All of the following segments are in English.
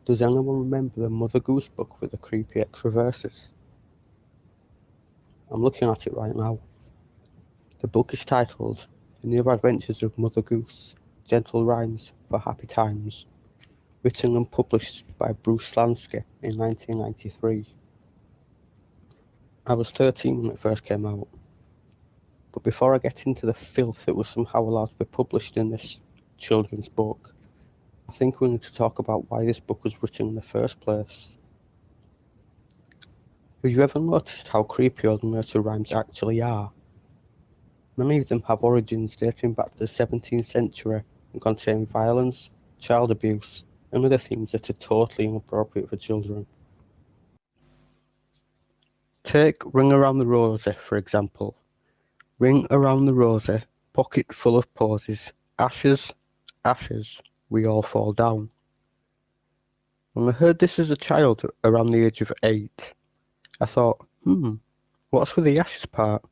Does anyone remember the Mother Goose book with the creepy extra verses? I'm looking at it right now. The book is titled The New Adventures of Mother Goose, Gentle Rhymes for Happy Times, written and published by Bruce Lansky in 1993. I was 13 when it first came out, but before I get into the filth that was somehow allowed to be published in this children's book, I think we need to talk about why this book was written in the first place. Have you ever noticed how creepy all the nursery rhymes actually are? Many of them have origins dating back to the 17th century and contain violence, child abuse, and other themes that are totally inappropriate for children. Take Ring Around the Rosy, for example. Ring around the rosy, pocket full of posies, ashes, ashes, we all fall down. When I heard this as a child around the age of 8, I thought, what's with the ashes part?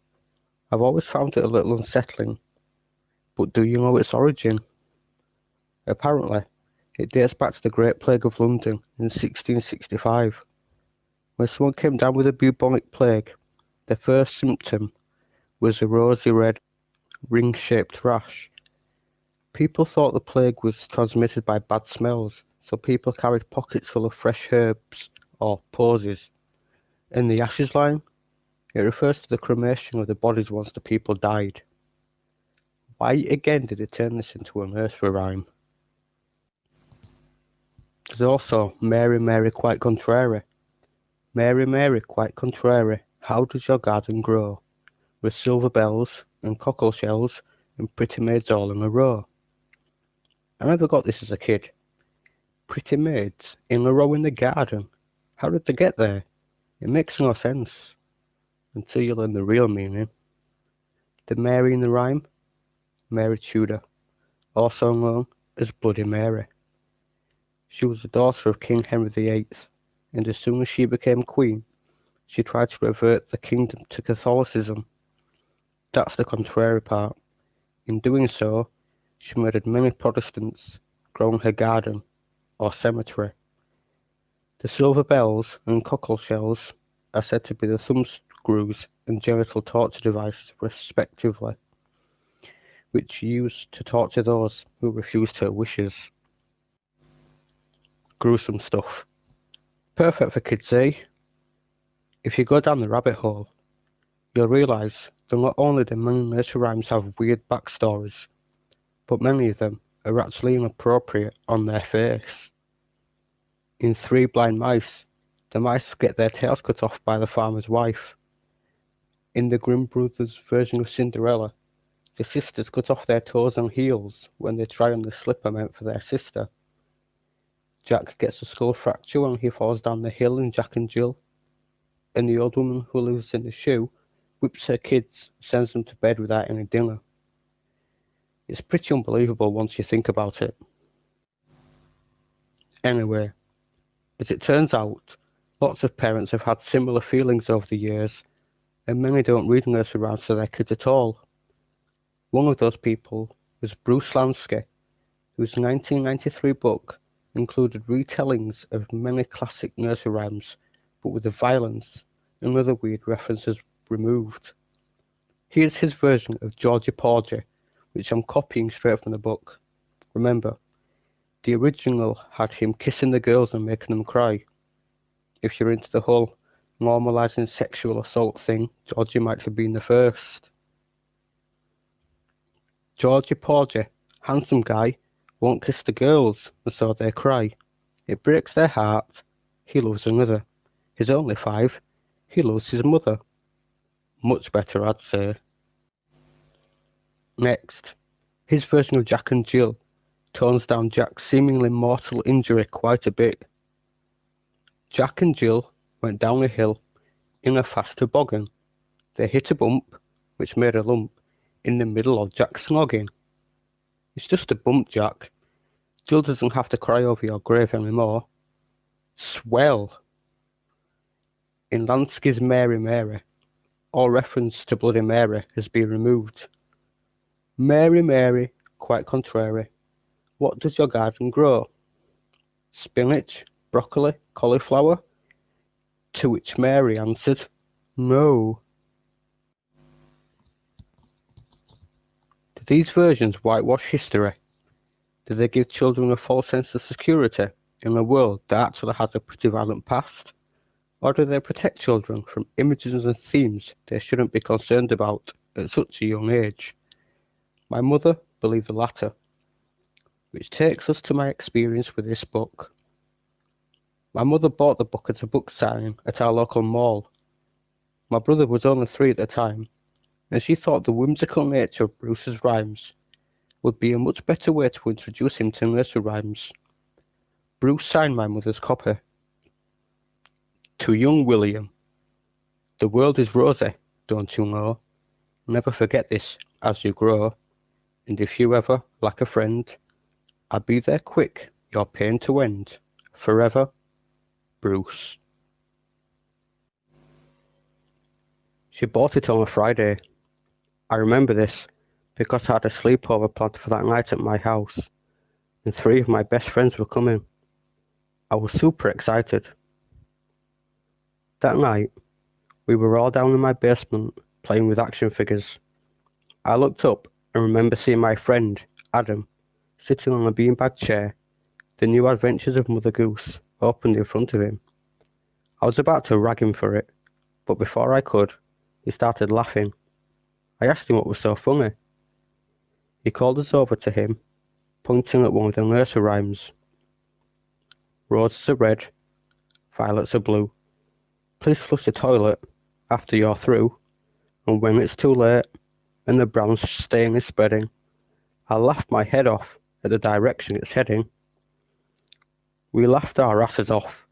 I've always found it a little unsettling. But do you know its origin? Apparently, it dates back to the Great Plague of London in 1665. When someone came down with the bubonic plague, their first symptom was a rosy red, ring-shaped rash. People thought the plague was transmitted by bad smells, so people carried pockets full of fresh herbs, or posies. In the ashes line, it refers to the cremation of the bodies once the people died. Why again did it turn this into a nursery rhyme? There's also Mary, Mary, quite contrary. Mary, Mary, quite contrary, how does your garden grow? With silver bells, and cockle shells, and pretty maids all in a row. I never got this as a kid. Pretty maids in a row in the garden? How did they get there? It makes no sense. Until you learn the real meaning. The Mary in the rhyme? Mary Tudor, also known as Bloody Mary. She was the daughter of King Henry VIII, and as soon as she became queen, she tried to revert the kingdom to Catholicism. That's the contrary part. In doing so, she murdered many Protestants, growing her garden, or cemetery. The silver bells and cockle shells are said to be the thumbscrews and genital torture devices, respectively, which she used to torture those who refused her wishes. Gruesome stuff. Perfect for kids, eh? If you go down the rabbit hole, you'll realise that not only do many nursery rhymes have weird backstories, but many of them are actually inappropriate on their face. In Three Blind Mice, the mice get their tails cut off by the farmer's wife. In the Grimm brothers' version of Cinderella, the sisters cut off their toes and heels when they try on the slipper meant for their sister. Jack gets a skull fracture when he falls down the hill in Jack and Jill, and the old woman who lives in the shoe whips her kids and sends them to bed without any dinner. It's pretty unbelievable once you think about it. Anyway, as it turns out, lots of parents have had similar feelings over the years, and many don't read nursery rhymes to their kids at all. One of those people was Bruce Lansky, whose 1993 book included retellings of many classic nursery rhymes, but with the violence and other weird references removed. Here's his version of Georgie Porgy, which I'm copying straight from the book. Remember, the original had him kissing the girls and making them cry. If you're into the whole normalising sexual assault thing, Georgie might have been the first. Georgie Porgy, handsome guy, won't kiss the girls, and so they cry. It breaks their heart. He loves another. He's only 5. He loves his mother. Much better, I'd say. Next, his version of Jack and Jill tones down Jack's seemingly mortal injury quite a bit. Jack and Jill went down a hill in a fast toboggan. They hit a bump, which made a lump, in the middle of Jack's noggin. It's just a bump, Jack. Jill doesn't have to cry over your grave anymore. Swell! In Lansky's Mary, Mary, all reference to Bloody Mary has been removed. Mary, Mary, quite contrary, what does your garden grow? Spinach, broccoli, cauliflower? To which Mary answered, no. Do these versions whitewash history? Do they give children a false sense of security in a world that actually has a pretty violent past? Or do they protect children from images and themes they shouldn't be concerned about at such a young age? My mother believed the latter, which takes us to my experience with this book. My mother bought the book at a book signing at our local mall. My brother was only 3 at the time, and she thought the whimsical nature of Bruce's rhymes would be a much better way to introduce him to nursery rhymes. Bruce signed my mother's copy. To young William, the world is rosy, don't you know? Never forget this as you grow, and if you ever lack a friend, I'll be there quick, your pain to end. Forever, Bruce. She bought it on a Friday. I remember this because I had a sleepover planned for that night at my house, and 3 of my best friends were coming. I was super excited. That night, we were all down in my basement playing with action figures. I looked up and remember seeing my friend, Adam, sitting on a beanbag chair, the new adventures of Mother Goose opened in front of him. I was about to rag him for it, but before I could, he started laughing. I asked him what was so funny. He called us over to him, pointing at one of the nursery rhymes. Roses are red, violets are blue. Please flush the toilet after you're through, and when it's too late and the brown stain is spreading, I laughed my head off at the direction it's heading. We laughed our asses off,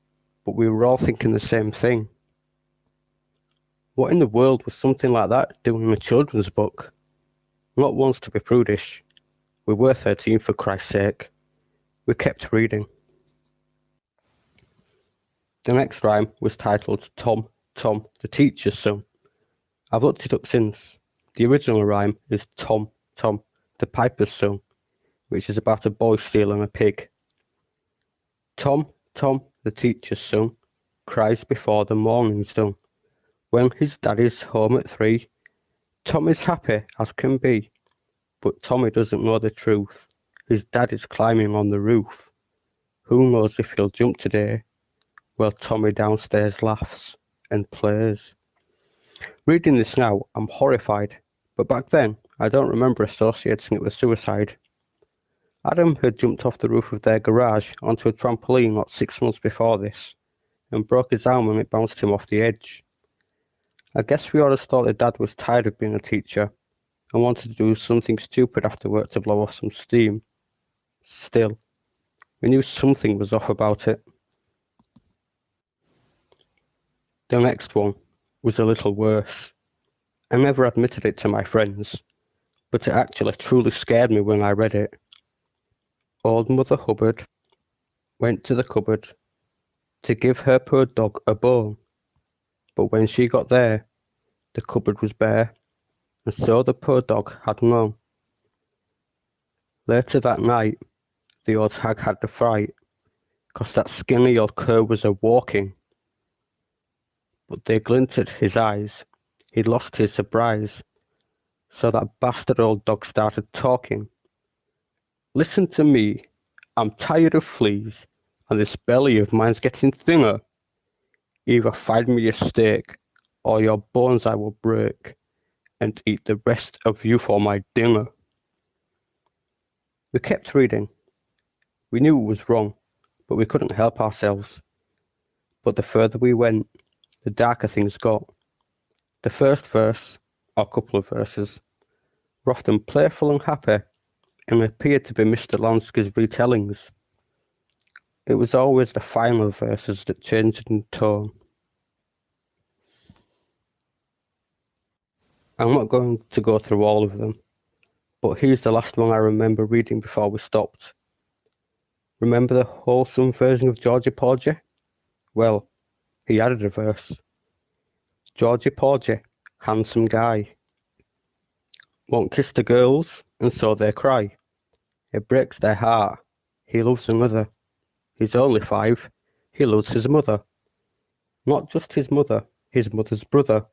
but we were all thinking the same thing. What in the world was something like that doing in a children's book? Not once to be prudish. We were 13 for Christ's sake. We kept reading. The next rhyme was titled Tom, Tom, the Teacher's Son. I've looked it up since. The original rhyme is Tom, Tom, the Piper's Son, which is about a boy stealing a pig. Tom, Tom, the teacher's son, cries before the morning's done. When his daddy's home at 3, Tom is happy as can be, but Tommy doesn't know the truth. His daddy's climbing on the roof. Who knows if he'll jump today? Well, Tommy downstairs laughs and plays. Reading this now, I'm horrified, but back then, I don't remember associating it with suicide. Adam had jumped off the roof of their garage onto a trampoline not 6 months before this, and broke his arm when it bounced him off the edge. I guess we always thought that Dad was tired of being a teacher, and wanted to do something stupid after work to blow off some steam. Still, we knew something was off about it. The next one was a little worse. I never admitted it to my friends, but it actually truly scared me when I read it. Old Mother Hubbard went to the cupboard to give her poor dog a bone, but when she got there, the cupboard was bare, and so the poor dog had none. Later that night, the old hag had the fright, 'cause that skinny old cur was a-walking. But they glinted his eyes, he'd lost his surprise, so that bastard old dog started talking. Listen to me, I'm tired of fleas, and this belly of mine's getting thinner. Either find me a steak, or your bones I will break, and eat the rest of you for my dinner. We kept reading. We knew it was wrong, but we couldn't help ourselves. But the further we went, the darker things got. The first verse, or couple of verses, were often playful and happy, and appeared to be Mr. Lansky's retellings. It was always the final verses that changed in tone. I'm not going to go through all of them, but here's the last one I remember reading before we stopped. Remember the wholesome version of Georgie Porgy? Well, he added a verse. Georgie Porgy, handsome guy, won't kiss the girls, and so they cry. It breaks their heart. He loves another. He's only 5. He loves his mother. Not just his mother's brother,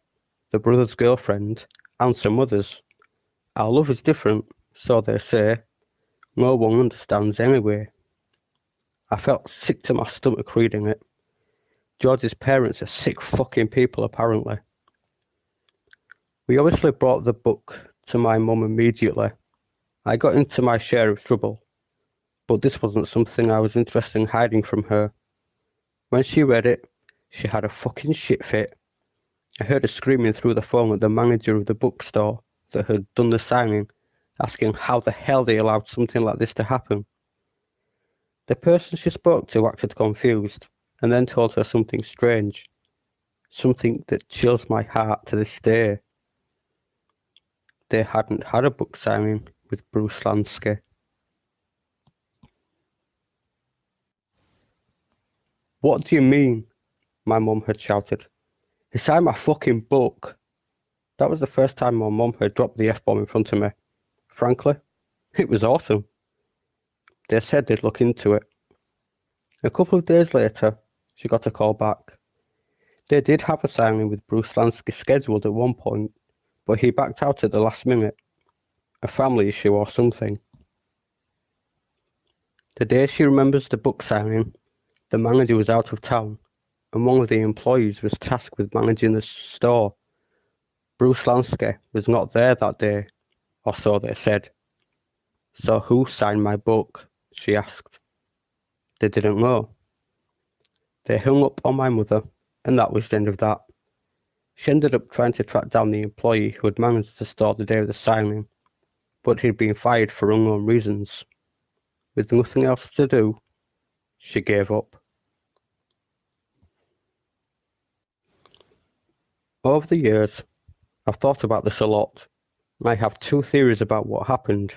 the brother's girlfriend, and some others. Our love is different, so they say. No one understands anyway. I felt sick to my stomach reading it. George's parents are sick fucking people, apparently. We obviously brought the book to my mum immediately. I got into my share of trouble, but this wasn't something I was interested in hiding from her. When she read it, she had a fucking shit fit. I heard her screaming through the phone at the manager of the bookstore that had done the signing, asking how the hell they allowed something like this to happen. The person she spoke to acted confused, and then told her something strange, something that chills my heart to this day. They hadn't had a book signing with Bruce Lansky. What do you mean? My mum had shouted. He signed my fucking book. That was the first time my mum had dropped the F-bomb in front of me. Frankly, it was awesome. They said they'd look into it. A couple of days later, she got a call back. They did have a signing with Bruce Lansky scheduled at one point, but he backed out at the last minute. A family issue or something. The day she remembers the book signing, the manager was out of town, and one of the employees was tasked with managing the store. Bruce Lansky was not there that day, or so they said. So who signed my book? She asked. They didn't know. They hung up on my mother, and that was the end of that. She ended up trying to track down the employee who had managed the store the day of the signing, but he'd been fired for unknown reasons. With nothing else to do, she gave up. Over the years, I've thought about this a lot. I have two theories about what happened.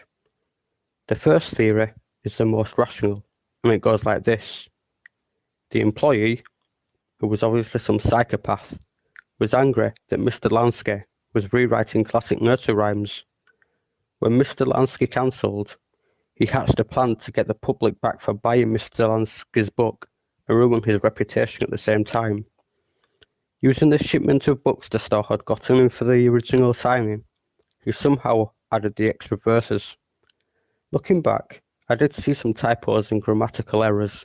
The first theory is the most rational, and it goes like this. The employee, who was obviously some psychopath, was angry that Mr. Lansky was rewriting classic nursery rhymes. When Mr. Lansky cancelled, he hatched a plan to get the public back for buying Mr. Lansky's book and ruin his reputation at the same time. Using the shipment of books the store had gotten in for the original signing, he somehow added the extra verses. Looking back, I did see some typos and grammatical errors,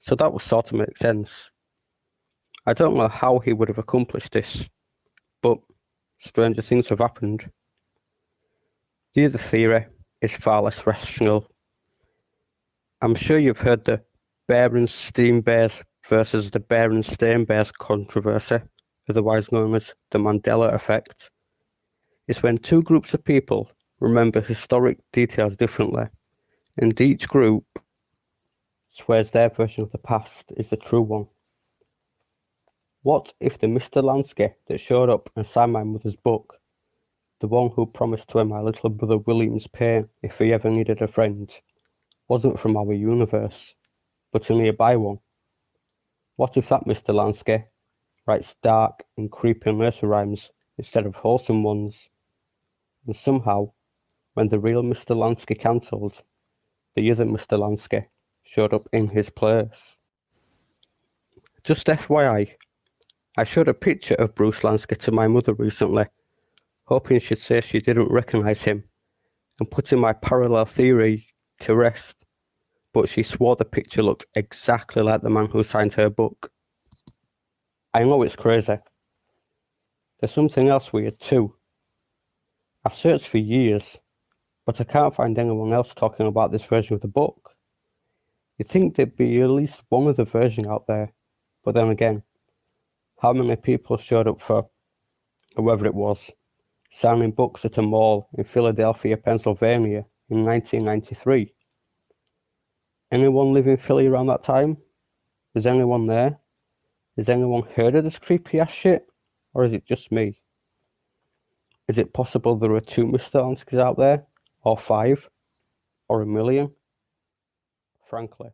so that would sort of make sense. I don't know how he would have accomplished this, but stranger things have happened. The other theory is far less rational. I'm sure you've heard the Berenstain Bears versus the Berenstain Bears controversy, otherwise known as the Mandela effect. It's when two groups of people remember historic details differently, and each group swears their version of the past is the true one. What if the Mr. Lansky that showed up and signed my mother's book, the one who promised to end my little brother William's pain if he ever needed a friend, wasn't from our universe, but a nearby one? What if that Mr. Lansky writes dark and creepy nursery rhymes instead of wholesome ones? And somehow, when the real Mr. Lansky cancelled, the other Mr. Lansky showed up in his place. Just FYI, I showed a picture of Bruce Lansky to my mother recently, hoping she'd say she didn't recognise him, and putting my parallel theory to rest, but she swore the picture looked exactly like the man who signed her book. I know it's crazy. There's something else weird too. I've searched for years, but I can't find anyone else talking about this version of the book. You'd think there'd be at least one other version out there, but then again, how many people showed up for, whoever it was, signing books at a mall in Philadelphia, Pennsylvania in 1993? Anyone live in Philly around that time? Was anyone there? Has anyone heard of this creepy ass shit? Or is it just me? Is it possible there are two Mr. Lanskys out there? Or 5? Or 1,000,000? Frankly,